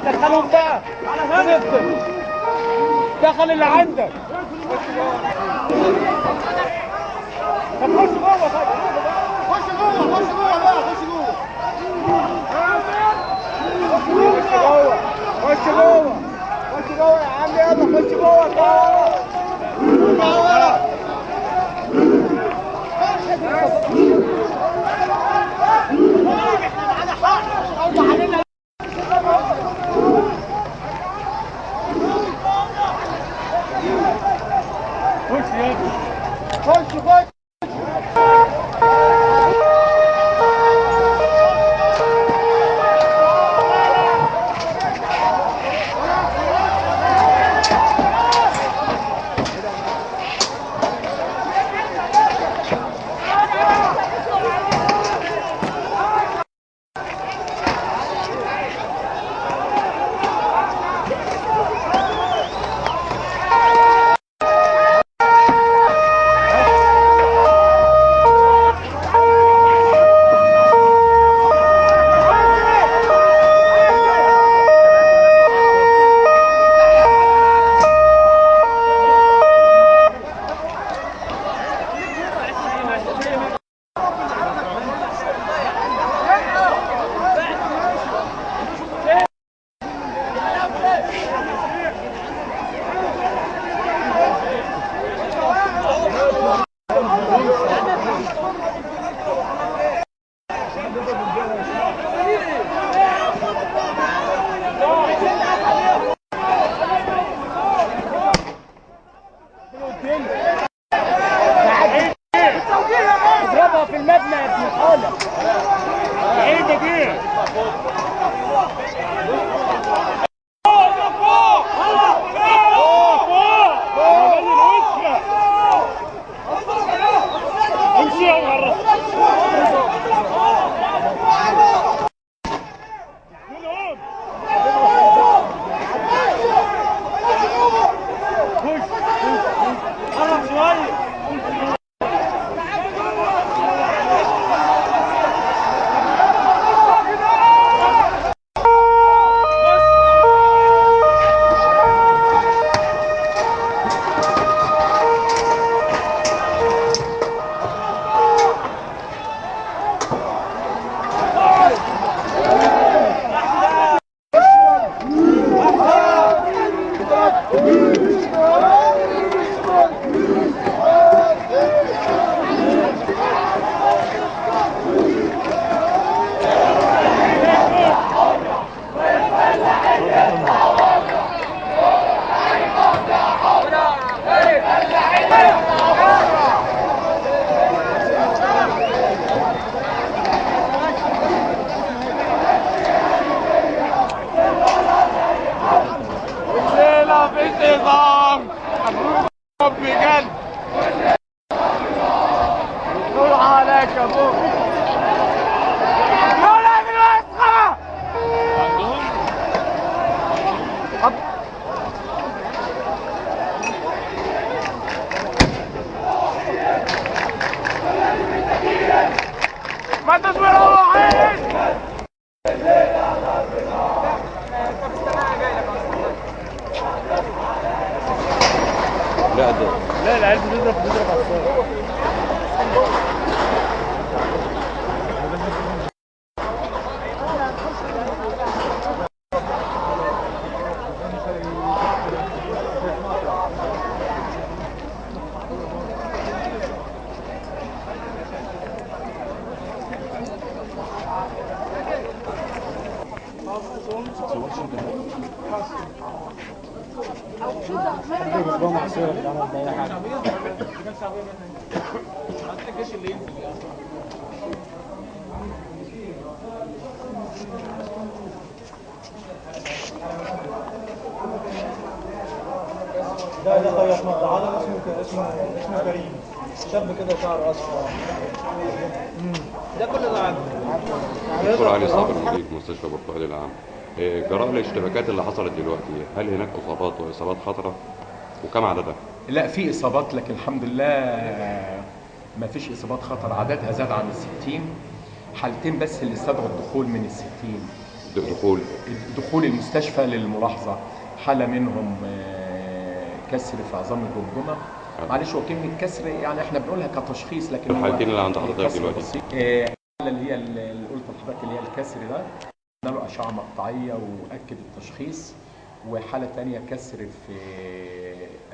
دخلهم بقى على هنا، دخل اللي عندك. طب خش جوه، طيب خش جوه، خش جوه بقى، خش جوه، خش جوه، خش جوه يا عم، يلا خش جوه. خش بجد نور عليك يا ابوك ولا بالمسخره ما تصبر هو عايز لا العيال بتضرب على الصوت. ده طيب عضل اسمه كريم، شاب كده شعر اصفر. ده كل ده عنده. دكتور علي صابر مدير مستشفى برتقال العام. جراء الاشتباكات اللي حصلت دلوقتي، هل هناك اصابات واصابات خطره؟ وكم عددها؟ لا في اصابات، لكن الحمد لله ما فيش اصابات خطر. عددها زاد عن ال60. حالتين بس اللي استدعوا الدخول من ال60 دخول المستشفى للملاحظه. حاله منهم كسر في عظام الجمجمه. معلش هو كلمه كسر يعني احنا بنقولها كتشخيص، لكن الحالتين اللي عند حضرتك دلوقتي الحاله اللي هي اللي قلت لحضرتك اللي هي الكسر ده، عملنا له اشعه مقطعيه واكد التشخيص. وحاله ثانيه كسر في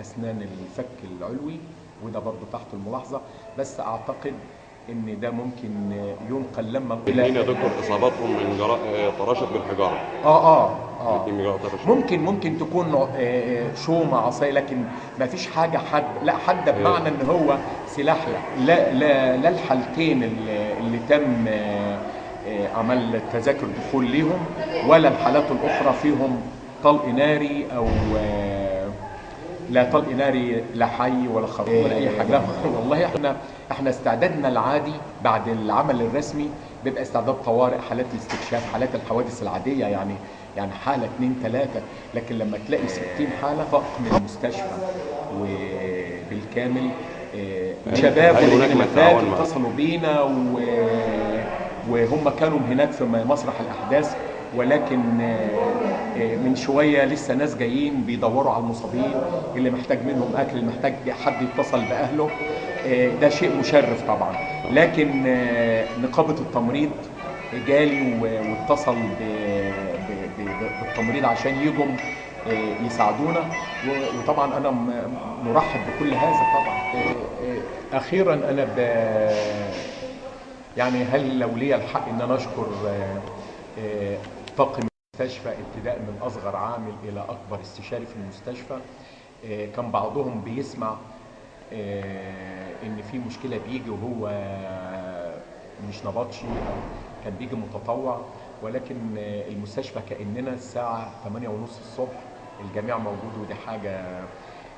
اسنان الفك العلوي، وده برضه تحت الملاحظه. بس اعتقد ان ده ممكن ينقل لما الاثنين يا دكتور اصاباتهم من جراء طراشة بالحجاره. ممكن تكون شومه عصايه، لكن ما فيش حاجه حاده بمعنى ان هو سلاح. لا الحالتين اللي تم عمل تذاكر دخول ليهم، ولا الحالات الاخرى فيهم طلق ناري او لا طلق ناري، لا حي ولا خروف ولا اي حاجه. لا والله احنا استعدادنا العادي بعد العمل الرسمي بيبقى استعداد طوارئ، حالات الاستكشاف، حالات الحوادث العاديه، يعني حاله 2 3. لكن لما تلاقي 60 حاله طاقم المستشفى وبالكامل شباب والمنفات اتصلوا بينا وهم كانوا هناك في مسرح الاحداث. ولكن من شويه لسه ناس جايين بيدوروا على المصابين، اللي محتاج منهم اكل، اللي محتاج حد يتصل باهله. ده شيء مشرف طبعا. لكن نقابه التمريض جالي واتصل بالتمريض عشان يجوا يساعدونا، وطبعا انا مرحب بكل هذا طبعا. اخيرا انا يعني هل لو لي الحق ان انا اشكر طاقم المستشفى ابتداء من اصغر عامل الى اكبر استشاري في المستشفى. كان بعضهم بيسمع ان في مشكله بيجي وهو مش نبطشي او كان بيجي متطوع، ولكن المستشفى كاننا الساعه 8:30 الصبح الجميع موجود. ودي حاجه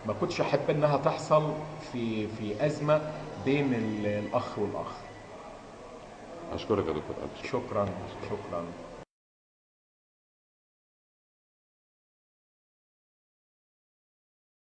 ما كنتش احب انها تحصل في ازمه بين الاخ والاخ. اشكرك يا دكتور. شكرا.